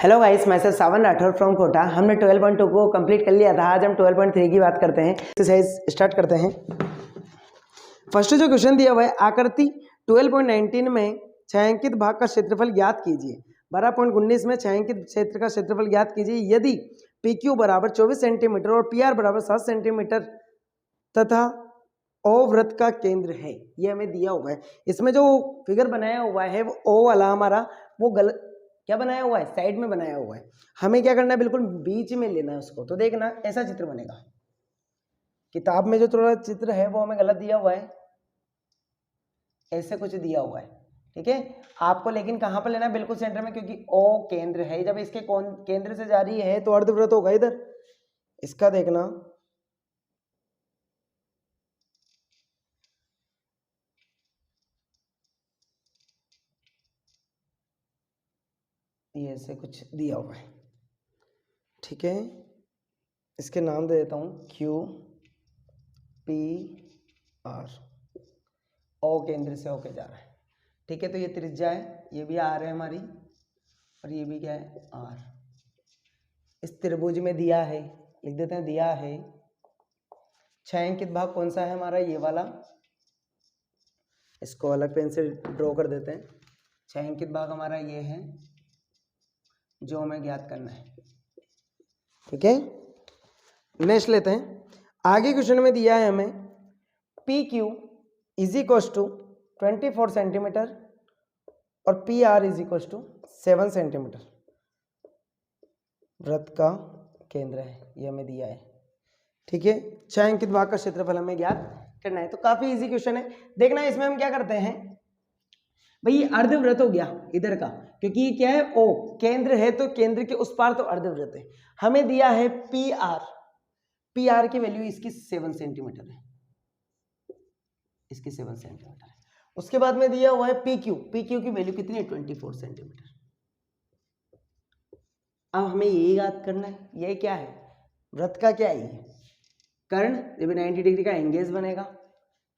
Hello guys, मैं सावन Rathore from Kota. हमने 12.2 को कंप्लीट कर लिया था। आज हम 12.3 की बात करते हैं। एक्सरसाइज स्टार्ट करते हैं। फर्स्ट जो क्वेश्चन दिया हुआ है, आकृति 12.19 में छायांकित भाग का क्षेत्रफल ज्ञात कीजिए। 12.19 में छायांकित क्षेत्र का क्षेत्रफल ज्ञात कीजिए यदि पी क्यू बराबर 24 सेंटीमीटर और पी आर बराबर 7 सेंटीमीटर तथा ओ वृत्त का केंद्र है। ये हमें दिया हुआ है। इसमें जो फिगर बनाया हुआ है वो ओ वाला हमारा वो गलत क्या बनाया हुआ है, साइड में बनाया हुआ है। हमें क्या करना है, बिल्कुल बीच में लेना है उसको। तो देखना ऐसा चित्र बनेगा। किताब में जो थोड़ा चित्र है वो हमें गलत दिया हुआ है, ऐसे कुछ दिया हुआ है, ठीक है। आपको लेकिन कहाँ पर लेना है, बिल्कुल सेंटर में, क्योंकि ओ केंद्र है। जब इसके केंद्र से जा रही है तो अर्धवृत्त होगा इधर। इसका देखना ये ऐसे कुछ दिया हुआ है, ठीक है। इसके नाम दे देता हूँ क्यू पी आर। ओ केंद्र से होके जा रहा है, ठीक है। तो ये त्रिज्या है, ये भी आर है हमारी, और ये भी क्या है, आर। इस त्रिभुज में दिया है, लिख देते हैं दिया है। छायांकित भाग कौन सा है हमारा, ये वाला। इसको अलग पेन से ड्रॉ कर देते हैं। छायांकित भाग हमारा ये है जो हमें ज्ञात करना है, ठीक है। नेक्स्ट लेते हैं। आगे क्वेश्चन में दिया है हमें P Q is equal to 24 centimetre और P R is equal to 7 centimetre वृत्त का केंद्र है। ये हमें दिया है, ठीक है। छायांकित भाग का क्षेत्रफल हमें ज्ञात करना है। तो काफी इजी क्वेश्चन है। देखना इसमें हम क्या करते हैं भाई, ये अर्धवृत्त हो गया इधर का, क्योंकि ये क्या है, ओ केंद्र है, तो केंद्र के उस पार तो अर्धवृत्त है। हमें दिया है पी आर। पी आर की वैल्यू इसकी 7 सेंटीमीटर है, इसकी 7 सेंटीमीटर है। उसके बाद में दिया हुआ है पी क्यू। पी क्यू की वैल्यू कितनी है, 24 सेंटीमीटर। अब हमें ये याद करना है, ये क्या है, वृत्त का क्या है, ये कर्ण। जब 90 डिग्री का एंगेज बनेगा,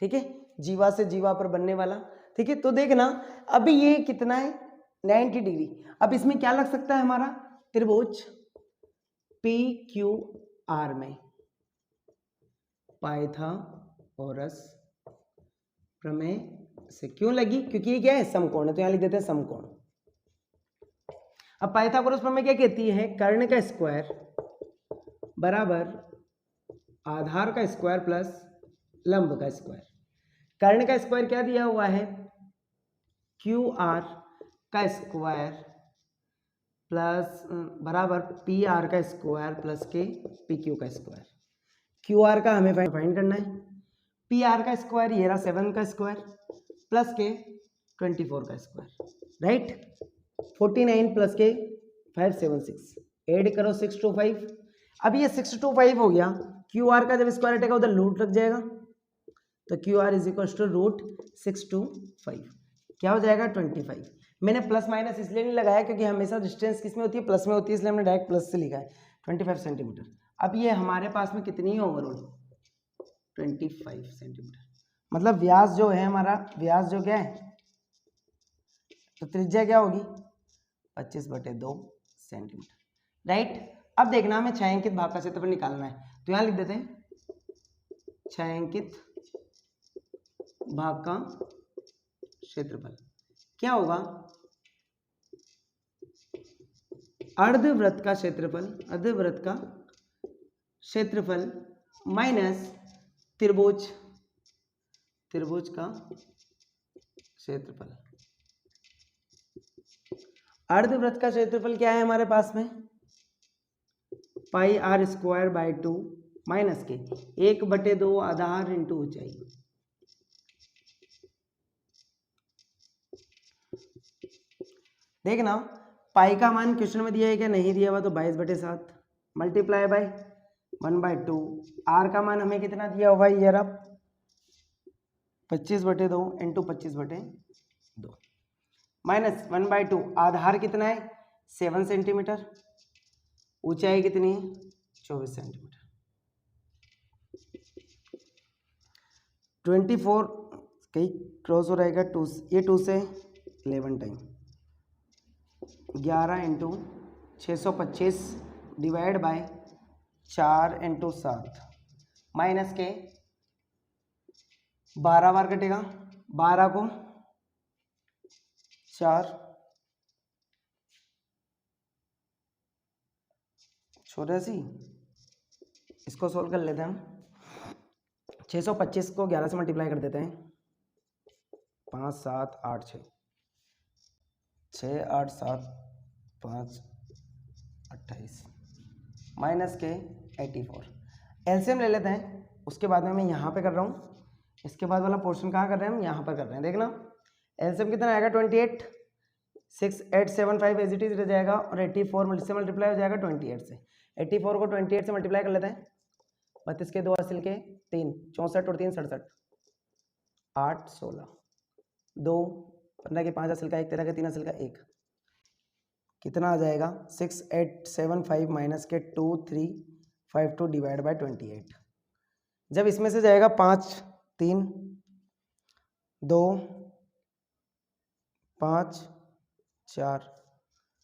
ठीक है, जीवा से जीवा पर बनने वाला, ठीक है। तो देखना अभी ये कितना है, 90 डिग्री। अब इसमें क्या लग सकता है हमारा, त्रिभुज पी क्यू आर में पाइथागोरस प्रमेय से क्यों लगी, क्योंकि ये क्या है, समकोण है। तो यहां लिख देते हैं समकोण। अब पाइथागोरस प्रमेय क्या कहती है, कर्ण का स्क्वायर बराबर आधार का स्क्वायर प्लस लंब का स्क्वायर। कर्ण का स्क्वायर क्या दिया हुआ है, क्यू आर का स्क्वायर प्लस बराबर पी आर का स्क्वायर प्लस के पी क्यू का स्क्वायर। क्यू आर का हमें फाइंड करना है, पी आर का स्क्वायर ये रहा 7 का स्क्वायर प्लस के 24 का स्क्वायर, राइट। 49 प्लस के 576, ऐड करो 625। अब ये 625 हो गया। क्यू आर का जब स्क्वायर हटेगा उधर रूट लग जाएगा, तो Q R is equal to root 625, क्या हो जाएगा 25। मैंने प्लस माइनस इसलिए नहीं लगाया क्योंकि हमेशा डिस्टेंस किस में होती है, प्लस में होती है, इसलिए हमने डायरेक्ट प्लस से लिखा है 25 सेंटीमीटर। अब ये हमारे पास में कितनी है ओवरऑल, 25 सेंटीमीटर। मतलब व्यास जो है हमारा, व्यास जो क्या है, तो त्रिज्या क्या होगी 25/2 सेंटीमीटर, राइट। अब देखना हमें छायांकित भाग का क्षेत्रफल निकालना है। तो यहां लिख देते हैं छायांकित भाग का क्षेत्रफल क्या होगा, अर्धवृत्त का क्षेत्रफल, अर्धवृत्त का क्षेत्रफल माइनस त्रिभुज, त्रिभुज का क्षेत्रफल। अर्धवृत्त का क्षेत्रफल क्या है हमारे पास में, पाई आर स्क्वायर बाय 2 माइनस के 1/2 आधार इंटू ऊंचाई। देखना पाई का मान क्वेश्चन में दिया है क्या, नहीं दिया हुआ, तो 22/7 मल्टीप्लाई बाय 1/2। आर का मान हमें कितना दिया हुआ है, ये रहा 25/2 इंटू 25/2 माइनस 1/2। आधार कितना है 7 सेंटीमीटर, ऊंचाई कितनी है 24 सेंटीमीटर। 24 कहीं क्रॉस हो रहेगा 2, ये 2 से 11 time 11 into 625 divide by 4 × 7 minus के 12 बार कटेगा, 12 को 4 84, इसको सोल्व कर लेते हैं हम। 625 को 11 से मल्टीप्लाई कर देते हैं, 5 7 8 6, 6 8 7 5 28 माइनस के 84। एलसीएम ले लेते हैं, उसके बाद में मैं यहाँ पे कर रहा हूँ, इसके बाद वाला पोर्शन कहाँ कर रहे हैं हम, यहाँ पर कर रहे हैं। देखना एलसीएम कितना आएगा 28, 6875 एज इट इज रह जाएगा, और 84 से मल्टीप्लाई हो जाएगा 28 से। 84 को 28 से मल्टीप्लाई कर लेते हैं, 32 के 2 हासिल के 3, 64 और 3 67, 8 16, 2 15 के 5 हासिल का 1, 13 के 3 हासिल का 1, कितना आ जाएगा 6875 माइनस के 2352 डिवाइड बाय 28। जब इसमें से जाएगा 5 3 2 5 4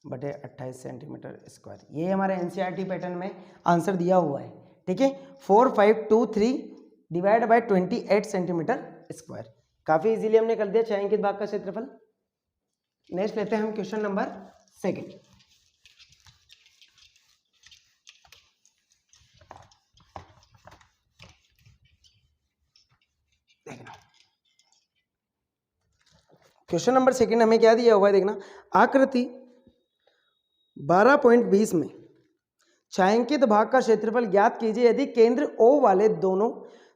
बटे 28 सेंटीमीटर स्क्वायर। ये हमारे एनसीईआरटी पैटर्न में आंसर दिया हुआ है, ठीक है। 4523 डिवाइड बाय 28 सेंटीमीटर स्क्वायर। काफी इजीली हमने कर दिया छायांकित भाग का क्षेत्रफल। नेक्स्ट लेते हैं हम क्वेश्चन नंबर 2। देखना क्वेश्चन नंबर 2 हमें क्या दिया हुआ है, देखना आकृति 12.20 में छायांकित भाग का क्षेत्रफल ज्ञात कीजिए यदि केंद्र O वाले दोनों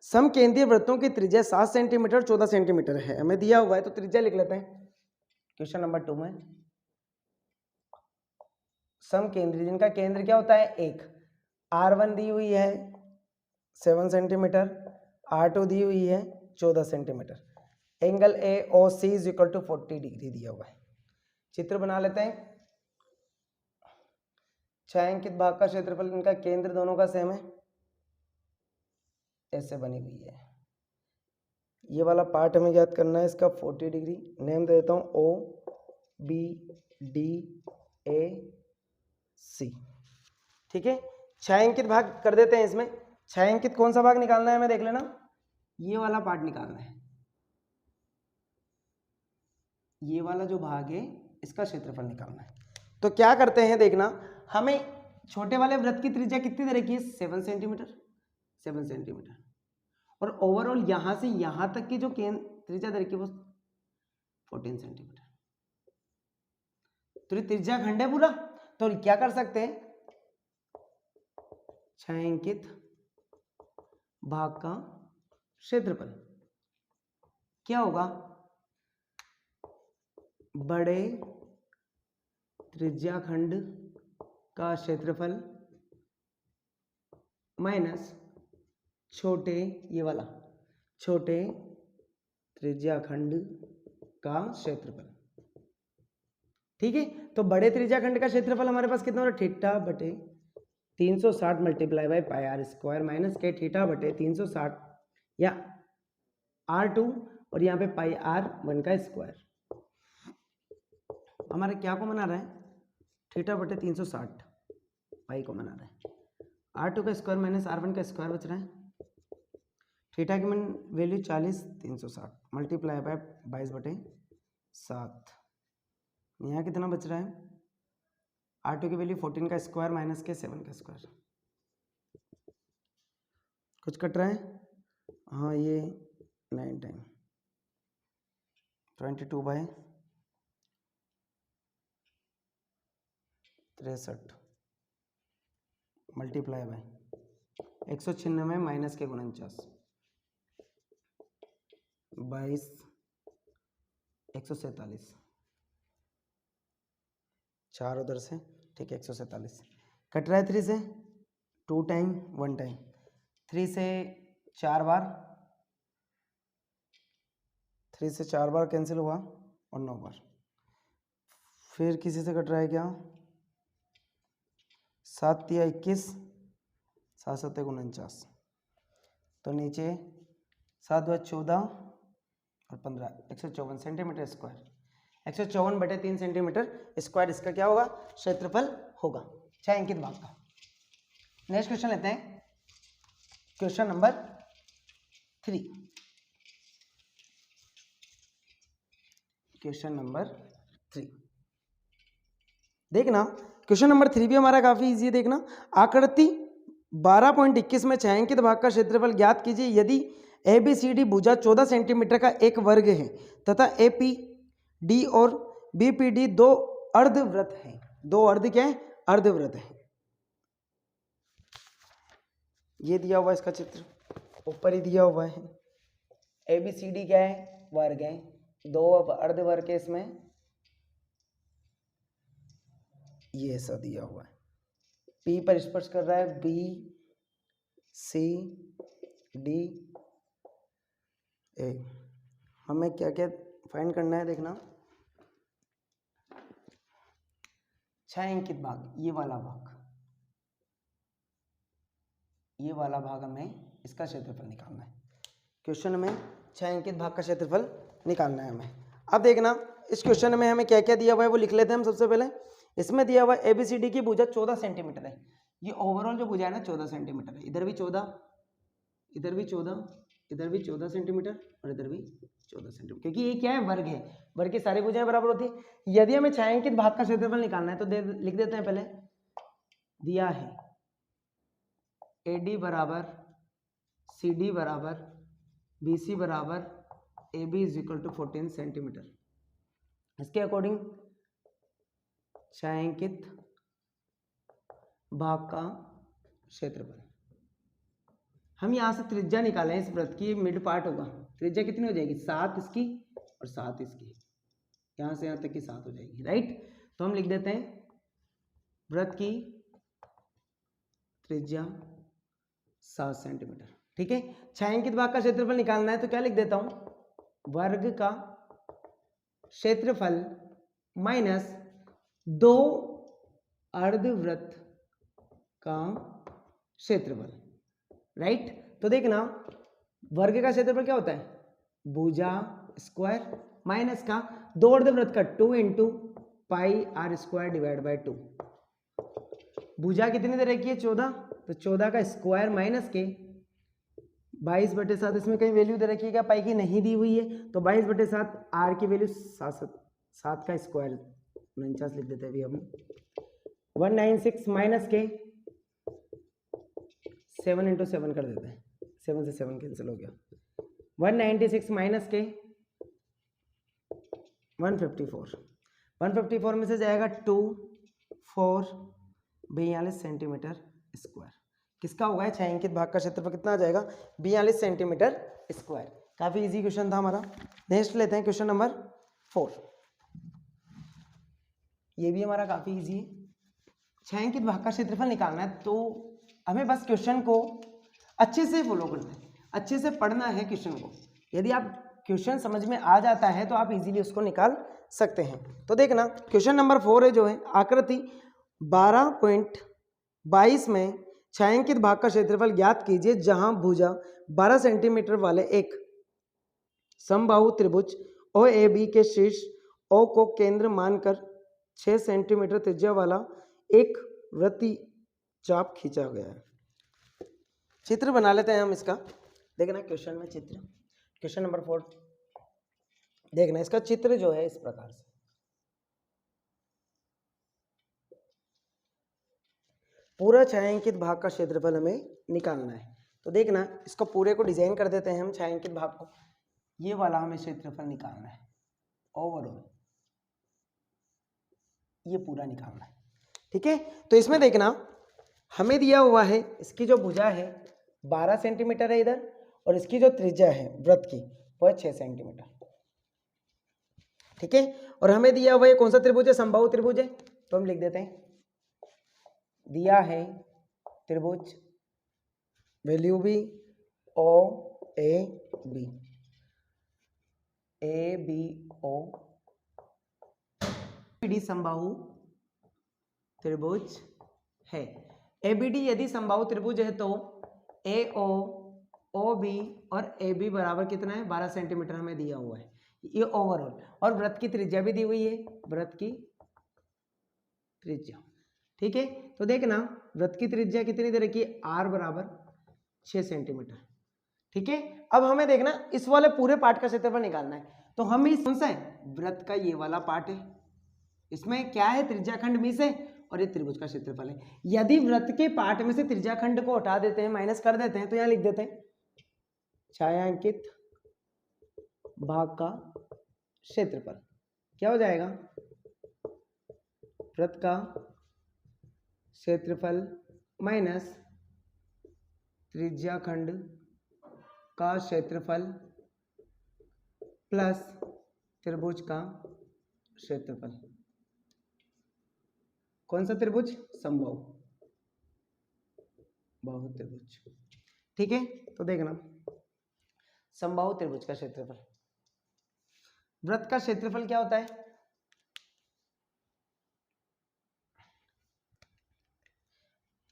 समकेंद्रीय वृत्तों की त्रिज्या 7 सेंटीमीटर 14 सेंटीमीटर है। हमें दिया हुआ है तो त्रिज्या लिख लेते हैं। क्वेश्चन नंबर 2 में समकेंद्रीय जिनका केंद्र क्या होता है 1, R1 दी हुई है 7 सेंटीमीटर, R2 दी हुई है 14 centimetre, angle AOC is equal to 40 degree दिया हुआ है। चित्र बना लेते हैं। छायांकित भाग का क्षेत्रफल, इनका केंद्र दोनों का सेम है, ऐसे बनी हुई है। ये वाला पार्ट हमें याद करना है, इसका 40 डिग्री नेम दे देता हूँ OBDAC, ठीक है। छायांकित भाग कर देते हैं इसमें। छायांकित कौन सा भाग निकालना है हमें देख लेना, ये वाला पार्ट निकालना है। ये वाला जो भाग है इसका क्षेत्रफल निकालना है। तो क्या करते हैं देखना, हमें छोटे वाले वृत्त की त्रिज्या कितनी दे रखी है 7 सेंटीमीटर, 7 सेंटीमीटर, और ओवरऑल यहां से यहां तक की जो त्रिज्या दे रखी है वो 14 सेंटीमीटर। तो ये त्रिज्या खंड है पूरा। तो क्या कर सकते हैं, छायांकित भाग का क्षेत्रफल क्या होगा, बड़े त्रिज्या खंड का क्षेत्रफल माइनस छोटे, ये वाला छोटे त्रिज्या खंड का क्षेत्रफल, ठीक है। तो बड़े त्रिज्या खंड का क्षेत्रफल हमारे पास कितना हो रहा है, थीटा बटे 360 multiply by pi R square minus के थीटा बटे 360 या R2 और यहाँ पे पाई R1 का स्क्वायर। हमारे क्या को बना रहा है, थीटा बटे 360 पाई को बना रहा है। R2 का स्क्वायर माइनस R1 का स्क्वायर बच रहा है। थीटा की वैल्यू 40, 360 मल्टीप्लाई बाय 22 बटे 7। यहाँ कितना बच रहा है, R2 की वैल्यू 14 का स्क्वायर माइनस के 7 का स्क्वायर। कुछ कट रहा है, हाँ ये 9 time 22 by 63 multiply by 196 minus के 49 22 147 4 उधर से, ठीक है 147 कट रहा है। 3 से 2 टाइम 1 टाइम, 3 से 4 बार, 3 से 4 बार कैंसिल हुआ और 9 बार। फिर किसी से कट रहा है क्या, 7 या 21, 7 7 49, तो नीचे 7 2 14 और 15 154 सेंटीमीटर स्क्वायर। 154/3 सेंटीमीटर स्क्वायर इसका क्या होगा, क्षेत्रफल होगा छायांकित भाग का। नेक्स्ट क्वेश्चन लेते हैं, क्वेश्चन नंबर 3। क्वेश्चन नंबर 3 देखना, क्वेश्चन नंबर 3 भी हमारा काफी इजी है। देखना, आकृति 12.21 में छायांकित भाग का क्षेत्रफल ज्ञात कीजिए यदि ABCD भुजा 14 सेंटीमीटर का एक वर्ग है तथा APD और BPD दो अर्धवृत्त हैं। दो अर्ध क्या है, अर्धवृत्त है। ये दिया हुआ इसका चित्र ऊपर ही दिया हुआ है। ABCD क्या है, वर्ग है, दो अर्धवर्ग है इसमें, ये ऐसा दिया हुआ है। P पर स्पर्श कर रहा है, BCD ए। हमें क्या क्या फाइंड करना है, देखना, छायांकित भाग, ये वाला भाग, ये वाला भाग हमें इसका क्षेत्रफल निकालना है। क्वेश्चन में छायांकित भाग का क्षेत्रफल निकालना है हमें। अब देखना, इस क्वेश्चन में हमें क्या क्या दिया हुआ है वो लिख लेते हैं हम। सबसे पहले इसमें दिया हुआ है ABCD की भुजा 14 सेंटीमीटर है। ये ओवरऑल जो भुजा है ना 14 सेंटीमीटर है। इधर भी 14, इधर भी 14, इधर भी 14 सेंटीमीटर और इधर भी 14 सेंटीमीटर, क्योंकि ये क्या है, वर्ग है। वर्ग की सारी भुजाएं बराबर होती है। यदि हमें छायांकित भाग का क्षेत्रफल निकालना है तो लिख देते हैं। पहले दिया है AD बराबर CD बराबर BC बराबर AB is equal to 14 centimetre. इसके अकॉर्डिंग छायांकित भाग का क्षेत्रफल, हम यहाँ से त्रिज्या निकालें इस वृत्त की, मिड पार्ट होगा। त्रिज्या कितनी हो जाएगी, 7 इसकी और 7 इसकी, यहाँ से यहाँ तक की 7 हो जाएगी, राइट। तो हम लिख देते हैं वृत्त की त्रिज्या 7 सेंटीमीटर, ठीक है। छायांकित भाग का क्षेत्रफल निकालना है तो क्या लिख देता हूं, वर्ग का क्षेत्रफल माइनस 2 अर्धवृत्त का क्षेत्रफल, राइट। तो देखना, वर्ग का क्षेत्रफल क्या होता है, भुजा स्क्वायर माइनस का 2 अर्धवृत्त का 2 into pi R square divide by 2। भुजा कितनी दे रखी है, 14, तो 14 का स्क्वायर माइनस के 22/7। इसमें कहीं वैल्यू दे रखी है क्या, पाई की नहीं दी हुई है, तो 22/7 आर की वैल्यू 7 का स्क्वायर 49 लिख देते हैं अभी हम। 196 माइनस के 7 इंटू 7 कर देते हैं, 7 से 7 कैंसिल हो गया। 196 माइनस के 154, 154 में से जाएगा 2, 4, 42 सेंटीमीटर स्क्वायर। किसका होगा, छायांकित भाग का क्षेत्रफल कितना आ जाएगा, 42 सेंटीमीटर स्क्वायर। काफी इजी क्वेश्चन था हमारा। नेक्स्ट लेते हैं क्वेश्चन नंबर 4। ये भी हमारा काफी इजी है। छायांकित भाग का क्षेत्रफल निकालना है तो हमें बस क्वेश्चन को अच्छे से फॉलो करना है, अच्छे से पढ़ना है क्वेश्चन को। यदि आप क्वेश्चन समझ में आ जाता है तो आप इजीली उसको निकाल सकते हैं। तो देखना, क्वेश्चन नंबर 4 है जो है, आकृति 12.22 में छायांकित भाग का क्षेत्रफल ज्ञात कीजिए जहां भुजा 12 सेंटीमीटर वाले एक समबाहु त्रिभुज OAB के शीर्ष O को केंद्र मानकर 6 सेंटीमीटर त्रिज्या वाला एक वृत्तीय चाप खींचा गया है। चित्र बना लेते हैं हम इसका। देखना क्वेश्चन में चित्र, क्वेश्चन नंबर 4 देखना, इसका चित्र जो है इस प्रकार से। पूरा छायांकित भाग का क्षेत्रफल हमें निकालना है। तो देखना, इसको पूरे को डिजाइन कर देते हैं हम, छायांकित भाग को। ये वाला हमें क्षेत्रफल निकालना है ओवरऑल, ये पूरा निकालना है, ठीक है। तो इसमें देखना, हमें दिया हुआ है इसकी जो भुजा है 12 सेंटीमीटर है इधर, और इसकी जो त्रिज्या है वृत्त की वो है 6 सेंटीमीटर, ठीक है। और हमें दिया हुआ है कौन सा त्रिभुज है, समबाहु त्रिभुज है। तो हम लिख देते हैं, दिया है त्रिभुज वैल्यू भी OAB, ABO ABD समबाहु त्रिभुज है। ABD यदि समबाहु त्रिभुज है तो AO, OB और AB बराबर कितना है, 12 सेंटीमीटर हमें दिया हुआ है। ये ओवरऑल, और वृत्त की त्रिज्या भी दी हुई है, वृत्त की त्रिज्या। ठीक है, तो देखना वृत्त की त्रिज्या कितनी दे रखी है, r बराबर 6 सेंटीमीटर। ठीक है, अब हमें देखना इस वाले पूरे पार्ट का क्षेत्रफल निकालना है। तो हम इस कौन सा है, वृत्त का ये वाला पार्ट है, इसमें क्या है, त्रिज्याखंड मिस है, और ये त्रिभुज का क्षेत्रफल है। यदि वृत्त के पार्ट में से त्रिज्याखंड को हटा देते हैं, माइनस कर देते हैं, तो यहाँ लिख देते हैं छायांकित भाग का क्षेत्रफल क्या हो जाएगा, वृत्त का क्षेत्रफल माइनस त्रिज्याखंड का क्षेत्रफल प्लस त्रिभुज का क्षेत्रफल। कौन सा त्रिभुज, समबाहु बाहु त्रिभुज। ठीक है, तो देखना समबाहु त्रिभुज का क्षेत्रफल, वृत्त का क्षेत्रफल क्या होता है,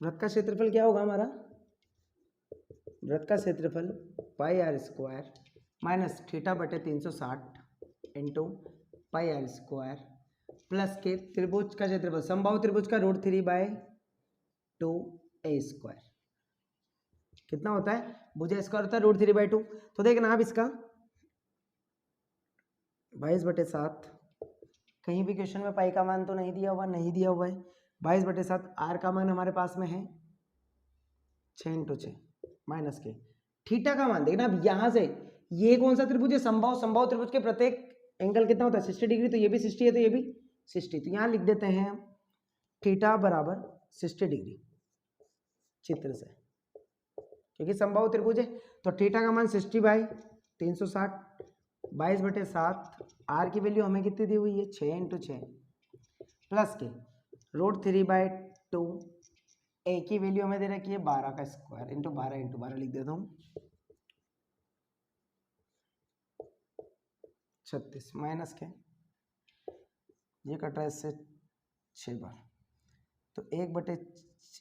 वृत्त का क्षेत्रफल क्या होगा हमारा, वृत्त का क्षेत्रफल pi R square minus theta बटे 360 into pi R square plus के त्रिभुज का क्षेत्रफल समबाहु त्रिभुज का √3/2 a स्क्वायर कितना होता है, भुजा स्क्वायर होता है √3/2। तो देखना आप इसका 22/7, कहीं भी क्वेश्चन में पाई का मान तो नहीं दिया हुआ, नहीं दिया हुआ है, 22/7 आर का मान हमारे पास में है 6 × 6 माइनस के थीटा का मान देखना। अब यहाँ से ये कौन सा त्रिभुज है, समबाहु, समबाहु त्रिभुज के प्रत्येक एंगल कितना होता है 60 डिग्री, तो ये भी 60 है, तो ये भी 60, तो यहाँ लिख देते हैं हम थीटा बराबर 60 डिग्री चित्र से, क्योंकि समबाहु त्रिभुज है। तो थीटा का मान 60/360, 22/7, आर की वैल्यू हमें कितनी दी हुई है 6 × 6 प्लस के √3/2, ए की वैल्यू हमें दे रखी है 12 का स्क्वायर इंटू 12 लिख देता हूँ 36 माइनस के ये कट रहा है इससे 6 बार, तो 1/,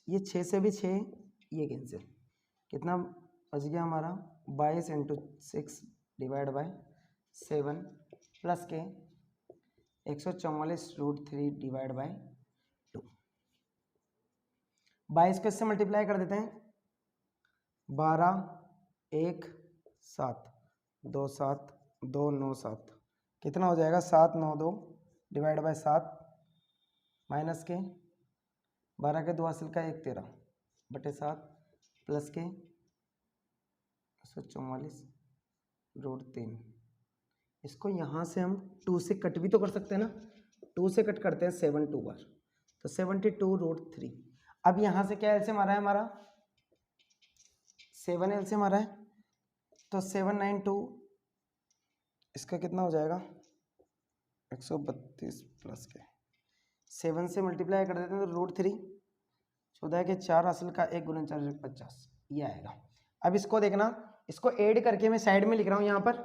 ये 6 से भी 6 ये कैंसिल, कितना बच गया हमारा 22 × 6 / 7 प्लस के 144 √3/2, 22 को इससे मल्टीप्लाई कर देते हैं, 12 1 7 2 7 2 9 7 कितना हो जाएगा 792 / 7 माइनस के 12 के 2 हासिल का 1 13/7 प्लस के 144 √3। इसको यहाँ से हम 2 से कट भी तो कर सकते हैं ना, 2 से कट करते हैं 7 2 बार, तो 72 √3। अब यहाँ से क्या एलसीएम आ रहा है हमारा 7 एलसीएम आ रहा है, तो 792 इसका कितना हो जाएगा 132 प्लस के 7 से मल्टीप्लाई कर देते हैं तो √3, 14 के 4 हासिल का 1 × 4 = 50 ये आएगा। अब इसको देखना, इसको ऐड करके मैं साइड में लिख रहा हूँ, यहाँ पर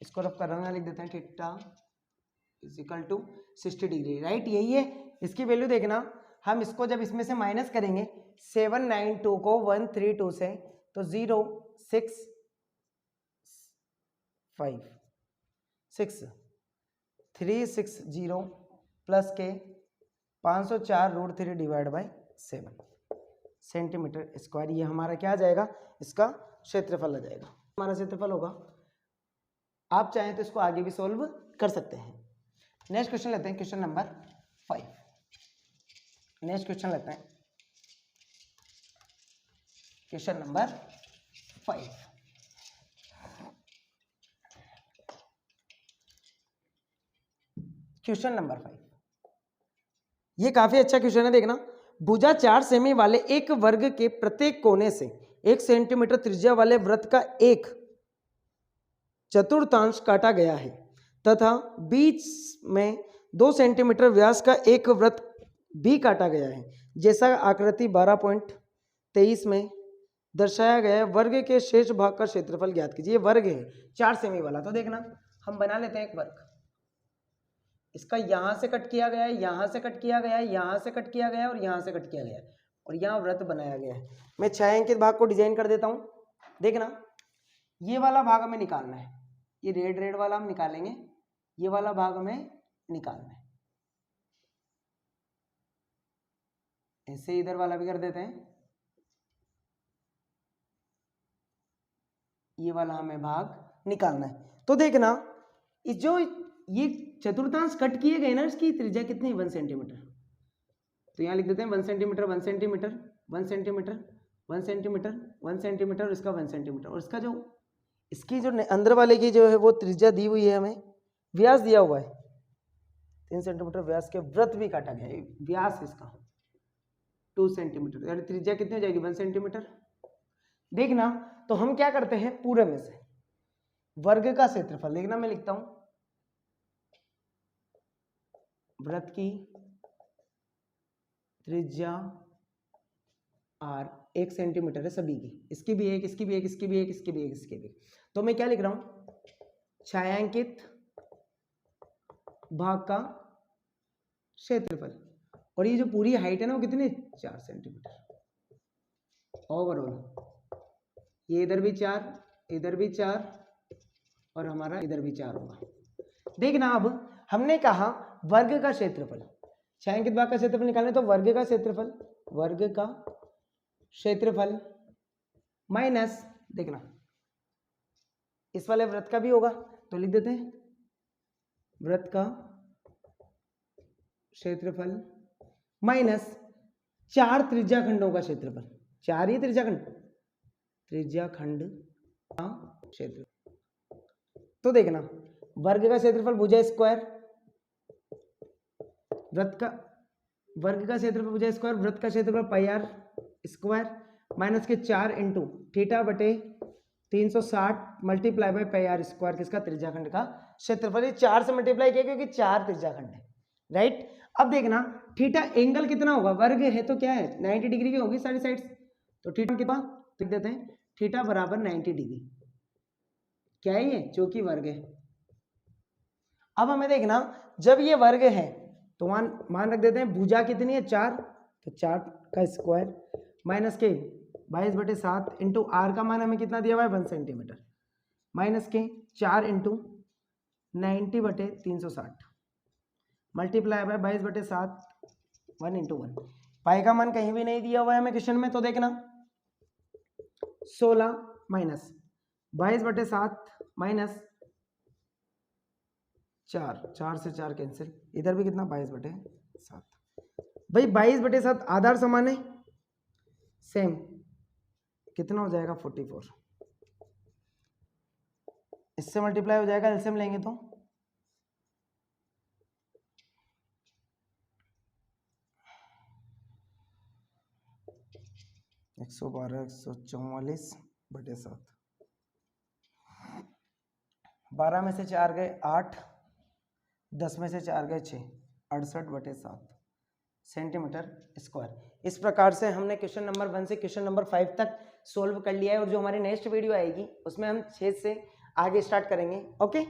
इसको रफ कर रहा हूँ, यहाँ लिख देते हैं थीटा = 60 डिग्री, राइट, यही है इसकी वैल्यू। देखना हम इसको जब इसमें से माइनस करेंगे 792 को 132 से, तो 0 6 5 6 360 प्लस के 504 √3/7 सेंटीमीटर स्क्वायर, ये हमारा क्या आ जाएगा, इसका क्षेत्रफल आ जाएगा, हमारा क्षेत्रफल होगा। आप चाहें तो इसको आगे भी सॉल्व कर सकते हैं। नेक्स्ट क्वेश्चन लेते हैं, क्वेश्चन नंबर 5। नेक्स्ट क्वेश्चन लेते हैं, क्वेश्चन नंबर 5। क्वेश्चन नंबर 5 ये काफी अच्छा क्वेश्चन है, देखना। भुजा 4 सेमी वाले एक वर्ग के प्रत्येक कोने से 1 सेंटीमीटर त्रिज्या वाले वृत्त का एक चतुर्थांश काटा गया है तथा बीच में 2 सेंटीमीटर व्यास का एक वृत्त भी काटा गया है, जैसा आकृति 12.23 में दर्शाया गया है। वर्ग के शेष भाग का क्षेत्रफल ज्ञात कीजिए। ये वर्ग है 4 सेमी वाला, तो देखना हम बना लेते हैं एक वर्ग। इसका यहाँ से कट किया गया है, यहाँ से कट किया गया है, यहाँ से कट किया गया है और यहाँ से कट किया गया है, और यहाँ वृत्त बनाया गया है। मैं छायांकित भाग को डिजाइन कर देता हूँ। देखना ये वाला भाग हमें निकालना है, ये रेड वाला हम निकालेंगे, ये वाला भाग हमें निकालना है। ऐसे इधर वाला भी कर देते हैं, ये वाला हमें भाग निकालना है। तो देखना इस जो ये चतुर्थांश कट किए गए ना, इसकी त्रिज्या कितनी, 1 सेंटीमीटर। तो यहाँ लिख देते हैं 1 centimetre 1 centimetre 1 centimetre 1 centimetre 1 centimetre और इसका 1 सेंटीमीटर, और इसका जो इसकी जो अंदर वाले की जो है वो त्रिज्या दी हुई है, हमें व्यास दिया हुआ है 3 सेंटीमीटर व्यास के वृत्त भी काटा गया है, व्यास इसका 2 सेंटीमीटर, यानी त्रिज्या कितनी हो जाएगी 1 सेंटीमीटर। देखना तो हम क्या करते हैं, पूरे में से वर्ग का क्षेत्रफल देखना, मैं लिखता हूं वृत्त की त्रिज्या r 1 सेंटीमीटर है सभी की, इसकी भी एक, इसकी भी एक, इसकी भी एक, इसकी भी एक, इसकी भी। तो मैं क्या लिख रहा हूं, छायांकित भाग का क्षेत्रफल, और ये जो पूरी हाइट है ना वो कितनी, 4 सेंटीमीटर ओवरऑल। ये इधर भी 4, इधर भी 4 और हमारा इधर भी 4 होगा। देखना अब हमने कहा वर्ग का क्षेत्रफल, छायांकित भाग का क्षेत्रफल निकालने, तो वर्ग का क्षेत्रफल, वर्ग का क्षेत्रफल माइनस, देखना इस वाले वृत्त का भी होगा, तो लिख देते हैं वृत्त का क्षेत्रफल माइनस 4 त्रिज्या खंडों का क्षेत्रफल, 4 ही त्रिज्या खंड, त्रिज्या खंड का क्षेत्र। तो देखना वर्ग का क्षेत्रफल भुजा स्क्वायर, वृत्त का वर्ग का क्षेत्रफल भुजा स्क्वायर, वृत्त का क्षेत्रफल पाई आर स्क्वायर माइनस के 4 इंटू थीटा बटे 360 multiply by pi R square, किसका, त्रिज्या खंड का क्षेत्रफल। ये 4 से मल्टीप्लाई किया क्योंकि 4 त्रिज्या खंड है, राइट। अब देखना थीटा एंगल कितना होगा, वर्ग है तो क्या है 90 डिग्री की होगी सारी साइड, तो थीटा कितना लिख देते हैं, थीटा बराबर 90 डिग्री, क्या है ये, जो कि वर्ग है। अब हमें देखना जब ये वर्ग है तो मान रख देते हैं भुजा कितनी है 4, तो 4 का स्क्वायर माइनस के 22/7 इंटू आर का मान हमें कितना दिया हुआ है 1 सेंटीमीटर, माइनस के 4 इंटू 90/360 मल्टीप्लाई बाय 22/7 1 इंटू 1। पाई का मान कहीं भी नहीं दिया हुआ है हमें क्वेश्चन में, तो देखना 16 माइनस 22/7 माइनस 4 से 4 कैंसिल, इधर भी कितना 22/7, भाई 22/7 आधार समान है सेम, कितना हो जाएगा 44, इससे मल्टीप्लाई हो जाएगा, एलसीएम लेंगे तो 112 144/7, 12 में से 4 गए 8, 10 में से 4 गए 6, 68/7 सेंटीमीटर स्क्वायर। इस प्रकार से हमने क्वेश्चन नंबर 1 से क्वेश्चन नंबर 5 तक सोल्व कर लिया है, और जो हमारी नेक्स्ट वीडियो आएगी उसमें हम 6 से आगे स्टार्ट करेंगे। ओके।